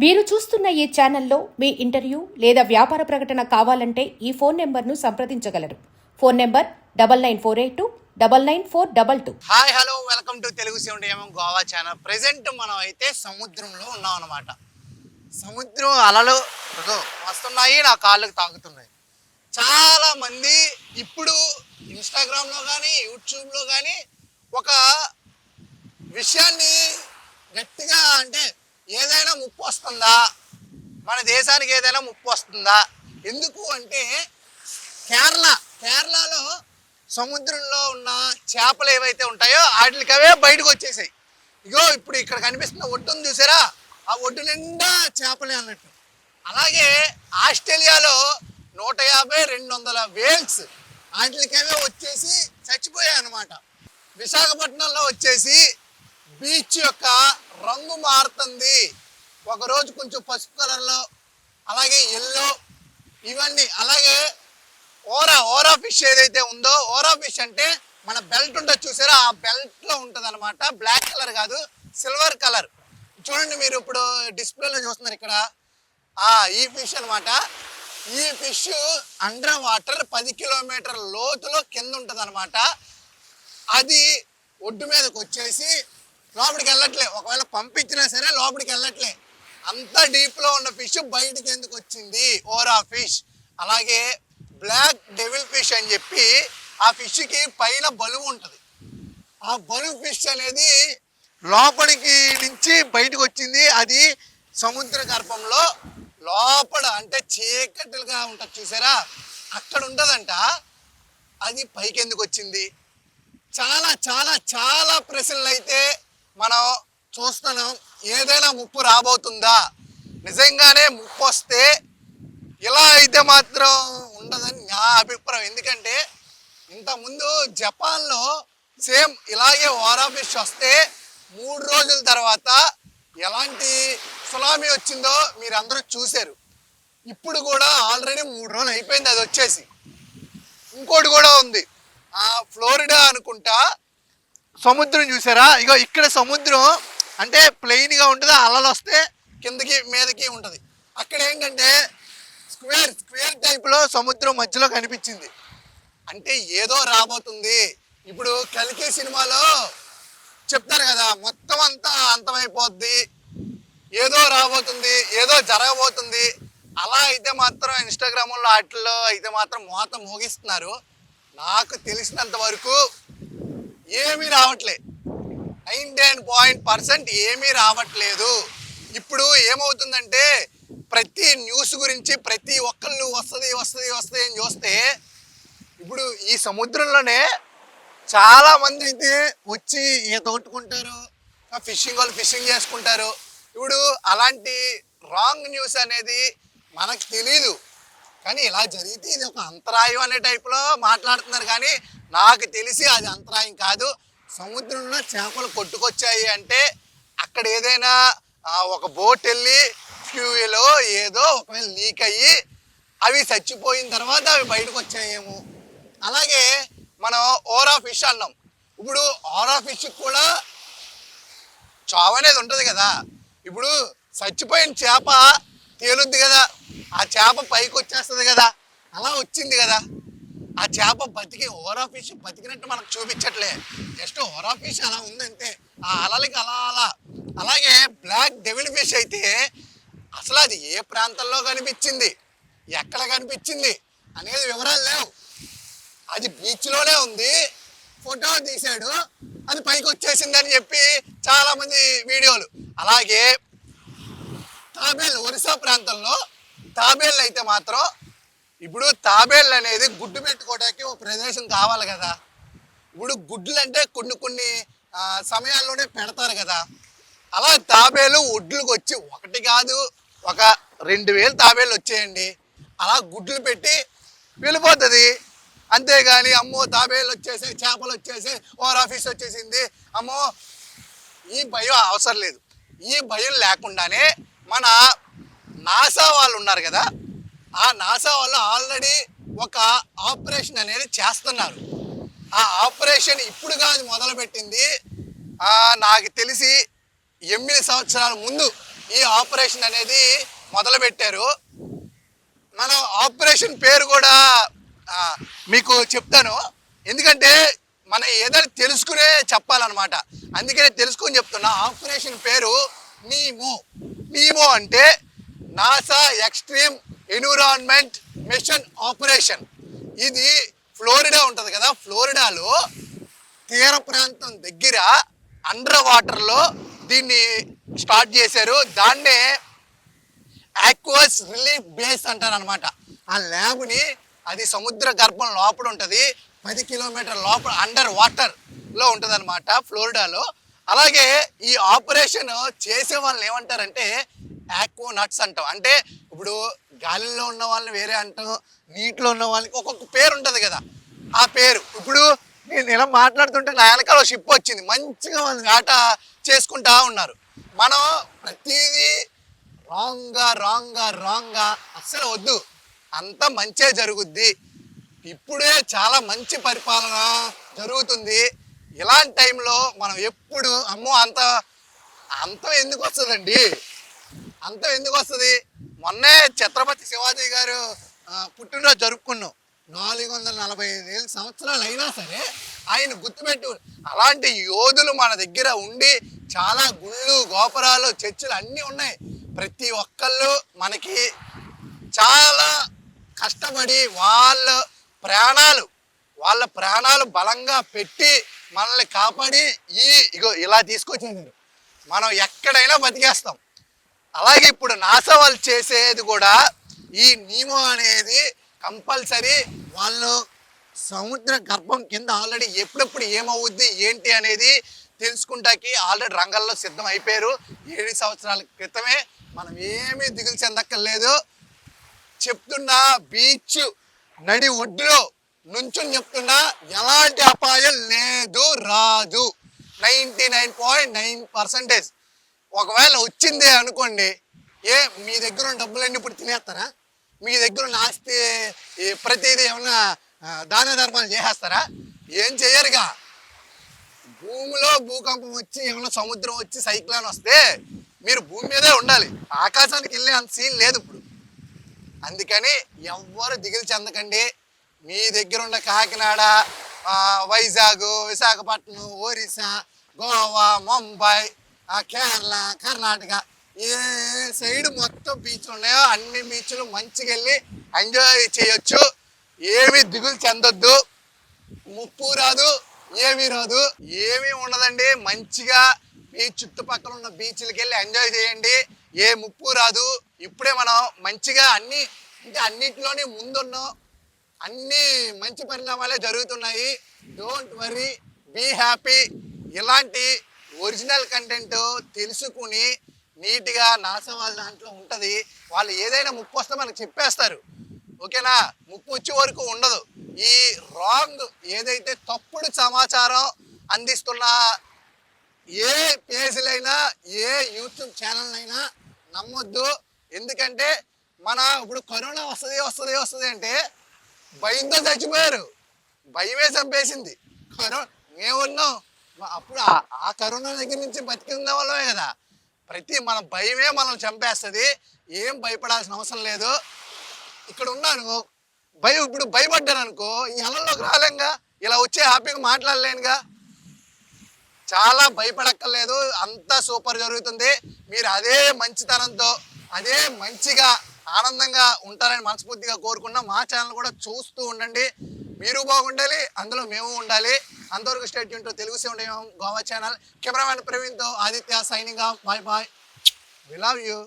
మీరు చూస్తున్న ఈ ఛానల్లో మీ ఇంటర్వ్యూ లేదా వ్యాపార ప్రకటన కావాలంటే ఈ ఫోన్ నెంబర్ను సంప్రదించగలరు. Phone number 9948299422. Hi hello welcome to Telugu 7am Goa channel. Present మనం అయితే సముద్రంలో ఉన్నాం అన్నమాట. సముద్రం అలలు వస్తున్నాయి, నా కాళ్ళకు తాకుతున్నాయి. చాలా మంది ఇప్పుడు ఇన్స్టాగ్రామ్లో కానీ యూట్యూబ్లో కానీ ఒక విషయాన్ని గట్టిగా అంటే ఏదైనా ముప్పు వస్తుందా, మన దేశానికి ఏదైనా ముప్పు వస్తుందా, ఎందుకు అంటే కేరళలో సముద్రంలో ఉన్న చేపలు ఏవైతే ఉంటాయో వాటికి అవే బయటకు వచ్చేసాయి. ఇగో ఇప్పుడు ఇక్కడ కనిపిస్తున్న ఒడ్డును చూసారా, ఆ ఒడ్డు నిండా చేపలే అన్నట్టు. అలాగే ఆస్ట్రేలియాలో 150-200 వేల్స్ వాటికవే వచ్చేసి చచ్చిపోయాయి అన్నమాట. విశాఖపట్నంలో వచ్చేసి బీచ్ యొక్క రంగు మారుతుంది. ఒకరోజు కొంచెం పసుపు కలర్లో, అలాగే ఎల్లో, ఇవన్నీ. అలాగే ఓరా ఫిష్ ఏదైతే ఉందో, ఓరా ఫిష్ అంటే మన బెల్ట్ ఉంటుంది చూసారా, ఆ బెల్ట్లో ఉంటుంది అనమాట. బ్లాక్ కలర్ కాదు, సిల్వర్ కలర్. చూడండి, మీరు ఇప్పుడు డిస్ప్లేలో చూస్తున్నారు ఇక్కడ, ఈ ఫిష్ అనమాట. ఈ ఫిష్ అండర్ వాటర్ 10 కిలోమీటర్ లోతులో కింద ఉంటుంది అనమాట. అది ఒడ్డు మీదకి వచ్చేసి లోపలికి వెళ్ళట్లే. ఒకవేళ పంపించినా సరే లోపలికి వెళ్ళట్లే. అంత డీప్లో ఉన్న ఫిష్ బయటికి ఎందుకు వచ్చింది, ఓరా ఫిష్. అలాగే బ్లాక్ డెవిల్ ఫిష్ అని చెప్పి ఆ ఫిష్కి పైన బలువు ఉంటుంది. ఆ బలువు ఫిష్ అనేది లోపలికి నుంచి బయటకు వచ్చింది. అది సముద్ర గర్భంలో లోపల అంటే చీకటిగా ఉంటుంది చూసారా, అక్కడ ఉంటుందంట. అది పైకి ఎందుకు వచ్చింది? చాలా చాలా చాలా ప్రశ్నలు అయితే మనం చూస్తున్నాం. ఏదైనా ముప్పు రాబోతుందా? నిజంగానే ముప్పు వస్తే ఇలా అయితే మాత్రం ఉండదని నా అభిప్రాయం. ఎందుకంటే ఇంతకుముందు జపాన్లో సేమ్ ఇలాగే ఓరా ఫిష్ వస్తే 3 రోజుల తర్వాత ఎలాంటి సునామీ వచ్చిందో మీరు అందరూ చూశారు. ఇప్పుడు కూడా ఆల్రెడీ 3 రోజులు అయిపోయింది అది వచ్చేసి. ఇంకోటి కూడా ఉంది, ఫ్లోరిడా అనుకుంటా, సముద్రం చూసారా. ఇగో ఇక్కడ సముద్రం అంటే ప్లెయిన్గా ఉంటుంది, అలలు వస్తే కిందకి మీదకి ఉంటుంది. అక్కడ ఏంటంటే స్క్వేర్ టైప్లో సముద్రం మధ్యలో కనిపించింది. అంటే ఏదో రాబోతుంది. ఇప్పుడు కల్కి సినిమాలో చెప్తారు కదా, మొత్తం అంతా అంతమైపోద్ది, ఏదో రాబోతుంది, ఏదో జరగబోతుంది. అలా అయితే మాత్రం ఇన్స్టాగ్రామ్లో వాటిల్లో అయితే మాత్రం మోత మోగిస్తున్నారు. నాకు తెలిసినంత వరకు ఏమీ రావట్లే, 99% ఏమీ రావట్లేదు. ఇప్పుడు ఏమవుతుందంటే ప్రతి న్యూస్ గురించి ప్రతి ఒక్కళ్ళు వస్తుంది అని చూస్తే ఇప్పుడు ఈ సముద్రంలోనే చాలా మంది అయితే వచ్చి ఈత కొట్టుకుంటారు, ఫిషింగ్ వాళ్ళు ఫిషింగ్ చేసుకుంటారు. ఇప్పుడు అలాంటి రాంగ్ న్యూస్ అనేది మనకు తెలీదు, కానీ ఇలా జరిగితే ఇది ఒక అంతరాయం అనే టైప్లో మాట్లాడుతున్నారు. కానీ నాకు తెలిసి అది అంతరాయం కాదు. సముద్రంలో చేపలు కొట్టుకొచ్చాయి అంటే అక్కడ ఏదైనా ఒక బోట్ వెళ్ళి ఫ్యూయలో ఏదో ఒకవేళ లీక్ అయ్యి అవి చచ్చిపోయిన తర్వాత అవి బయటకు వచ్చాయేమో. అలాగే మనం ఓరా ఫిష్ అన్నాం. ఇప్పుడు ఓరా ఫిష్ కూడా చావు అనేది ఉంటుంది కదా. ఇప్పుడు చచ్చిపోయిన చేప తేలుద్ది కదా, ఆ చేప పైకి వచ్చేస్తుంది కదా, అలా వచ్చింది కదా. ఆ చేప బతికి ఓరా ఫిష్ బతికినట్టు మనకు చూపించట్లే, జస్ట్ ఓరా ఫిష్ అలా ఉందంటే ఆ అలలకి అలా. అలాగే బ్లాక్ డెవిల్ ఫిష్ అయితే అసలు అది ఏ ప్రాంతంలో కనిపించింది, ఎక్కడ కనిపించింది అనేది వివరాలు లేవు. అది బీచ్లోనే ఉంది, ఫోటో తీశాడు, అది పైకి వచ్చేసింది అని చెప్పి చాలామంది వీడియోలు. అలాగే తాబేళ్ళు, ఒరిస్సా ప్రాంతంలో తాబేళ్ళు అయితే మాత్రం ఇప్పుడు తాబేళ్ళు అనేది గుడ్డు పెట్టుకోవడానికి ఒక ప్రదేశం కావాలి కదా. ఇప్పుడు గుడ్లు అంటే కొన్ని సమయాల్లోనే పెడతారు కదా. అలా తాబేలు ఒడ్లకు వచ్చి ఒకటి కాదు ఒక 2000 తాబేళ్ళు వచ్చేయండి. అలా గుడ్లు పెట్టి వెళ్ళిపోతుంది. అంతేగాని అమ్మో తాబేళ్ళు వచ్చేసి, చేపలు వచ్చేసి, ఓరా ఫిష్ వచ్చేసింది, అమ్మో ఈ భయం అవసరం లేదు. ఈ భయం లేకుండానే మన నాసా వాళ్ళు ఉన్నారు కదా, ఆ నాసా వాళ్ళు ఆల్రెడీ ఒక ఆపరేషన్ అనేది చేస్తున్నారు. ఆ ఆపరేషన్ ఇప్పుడు కాదు మొదలుపెట్టింది, నాకు తెలిసి 8 సంవత్సరాల ముందు ఈ ఆపరేషన్ అనేది మొదలుపెట్టారు. మనం ఆపరేషన్ పేరు కూడా మీకు చెప్తాను, ఎందుకంటే మనం ఏదైనా తెలుసుకునే చెప్పాలన్నమాట. అందుకనే తెలుసుకొని చెప్తున్నా. ఆపరేషన్ పేరు నీమో. నీమో అంటే NASA extreme environment mission operation. ఇది ఫ్లోరిడా ఉంటుంది కదా, ఫ్లోరిడాలో తీర ప్రాంతం దగ్గర అండర్ వాటర్లో దీన్ని స్టార్ట్ చేశారు. దాన్నే ఆక్వస్ రిలీఫ్ బేస్ అంటారు అనమాట. ఆ ల్యాబ్ని అది సముద్ర గర్భం లోపల ఉంటుంది, 10 కిలోమీటర్ లోపల అండర్ వాటర్లో ఉంటుంది అనమాట ఫ్లోరిడాలో. అలాగే ఈ ఆపరేషన్ చేసే వాళ్ళని ఏమంటారంటే ఆక్వానట్స్ అంటాం. అంటే ఇప్పుడు గాలిలో ఉన్న వాళ్ళని వేరే అంటాం, నీటిలో ఉన్న వాళ్ళకి ఒక్కొక్క పేరు ఉంటుంది కదా. ఆ పేరు ఇప్పుడు నేను ఇలా మాట్లాడుతుంటే నా వెనకాల షిప్ వచ్చింది, మంచిగా వాళ్ళు వేట చేసుకుంటా ఉన్నారు. మనం ప్రతిదీ రాంగ్గా అస్సలు వద్దు, అంతా మంచే జరుగుద్ది. ఇప్పుడే చాలా మంచి పరిపాలన జరుగుతుంది. ఇలాంటి టైంలో మనం ఎప్పుడు అమ్మో అంతం ఎందుకు వస్తుందండి, అంతం ఎందుకు వస్తుంది? మొన్నే ఛత్రపతి శివాజీ గారు పుట్టినరోజు జరుపుకున్నాం. 445 సంవత్సరాలు అయినా సరే ఆయన గుర్తుపెట్టు. అలాంటి యోధులు మన దగ్గర ఉండి చాలా గుళ్ళు, గోపురాలు, చర్చిలు అన్నీ ఉన్నాయి. ప్రతి ఒక్కళ్ళు మనకి చాలా కష్టపడి వాళ్ళ ప్రాణాలు బలంగా పెట్టి మనల్ని కాపాడి ఇగో ఇలా తీసుకొచ్చేసారు. మనం ఎక్కడైనా బతికేస్తాం. అలాగే ఇప్పుడు నాసా వాళ్ళు చేసేది కూడా ఈ నీమో అనేది కంపల్సరీ వాళ్ళు సముద్ర గర్భం కింద ఆల్రెడీ ఎప్పుడెప్పుడు ఏమవుద్ది ఏంటి అనేది తెలుసుకుంటాకి ఆల్రెడీ రంగంలో సిద్ధం అయిపోయారు. 7 సంవత్సరాల క్రితమే. మనం ఏమీ దిగులు చెందక్కర్లేదు. చెప్తున్నా, బీచ్ నడి ఒడ్డులో నుంచుని చెప్తున్నా, ఎలాంటి అపాయం లేదు, రాదు. 99.9%. ఒకవేళ వచ్చిందే అనుకోండి, మీ దగ్గర ఉన్న డబ్బులన్నీ ఇప్పుడు తినేస్తారా? మీ దగ్గర ఉన్న ఆస్తి ప్రతిదీ ఏమన్నా దాన ధర్మాలు చేసేస్తారా? ఏం చేయరుగా. భూమిలో భూకంపం వచ్చి ఏమన్నా సముద్రం వచ్చి సైక్లాన్ వస్తే మీరు భూమి మీదే ఉండాలి, ఆకాశానికి వెళ్ళే అంత సీన్ లేదు ఇప్పుడు. అందుకని ఎవ్వరు దిగులు చెందకండి. మీ దగ్గర ఉన్న కాకినాడ, వైజాగ్, విశాఖపట్నం, ఒరిస్సా, గోవా, ముంబై, కేరళ, కర్ణాటక, ఏ సైడ్ మొత్తం బీచ్లు ఉన్నాయో అన్ని బీచ్లు మంచిగా వెళ్ళి ఎంజాయ్ చేయొచ్చు. ఏమీ దిగులు చెందొద్దు. ముప్పు రాదు, ఏమీ రాదు, ఏమీ ఉండదండి. మంచిగా మీ చుట్టుపక్కల ఉన్న బీచ్లకి వెళ్ళి ఎంజాయ్ చేయండి. ఏ ముప్పు రాదు. ఇప్పుడే మనం మంచిగా అన్నిటిలోనే ముందున్నాం. అన్ని మంచి పరిణామాలే జరుగుతున్నాయి. Don't worry, be happy. ఇలాంటి ఒరిజినల్ కంటెంట్ తెలుసుకుని నీట్గా నాసా వాళ్ళ దాంట్లో ఉంటుంది. వాళ్ళు ఏదైనా ముప్పు వస్తే మనకు చెప్పేస్తారు, ఓకేనా? ముప్పు వచ్చే వరకు ఉండదు. ఈ రాంగ్ ఏదైతే తప్పుడు సమాచారం అందిస్తున్న ఏ పేజీలైనా, ఏ యూట్యూబ్ ఛానల్ అయినా నమ్మొద్దు. ఎందుకంటే ఇప్పుడు కరోనా వస్తుంది అంటే భయంతో చచ్చిపోయారు. భయమే చంపేసింది. మేమున్నాం అప్పుడు ఆ కరోనా దగ్గర నుంచి బతికిన వాళ్ళమే కదా. మన భయమే మనం చంపేస్తుంది. ఏం భయపడాల్సిన అవసరం లేదు. ఇక్కడ ఉన్నాను, ఇప్పుడు భయపడ్డాను అనుకో, ఈ అలంలోకి రాలేంగా, ఇలా వచ్చి హ్యాపీగా మాట్లాడలేనుగా. చాలా భయపడక్కర్లేదు, అంతా సూపర్ జరుగుతుంది. మీరు అదే మంచితనంతో, అదే మంచిగా ఆనందంగా ఉంటారని మనస్ఫూర్తిగా కోరుకున్నాం. మా ఛానల్ కూడా చూస్తూ ఉండండి. మీరు బాగుండాలి, అందులో మేము ఉండాలి. అంతవరకు స్టేట్ యూన్ to Telugu 7 Goa channel. Cameraman ప్రవీణ్తో Aditya signing off. Bye bye. We love you.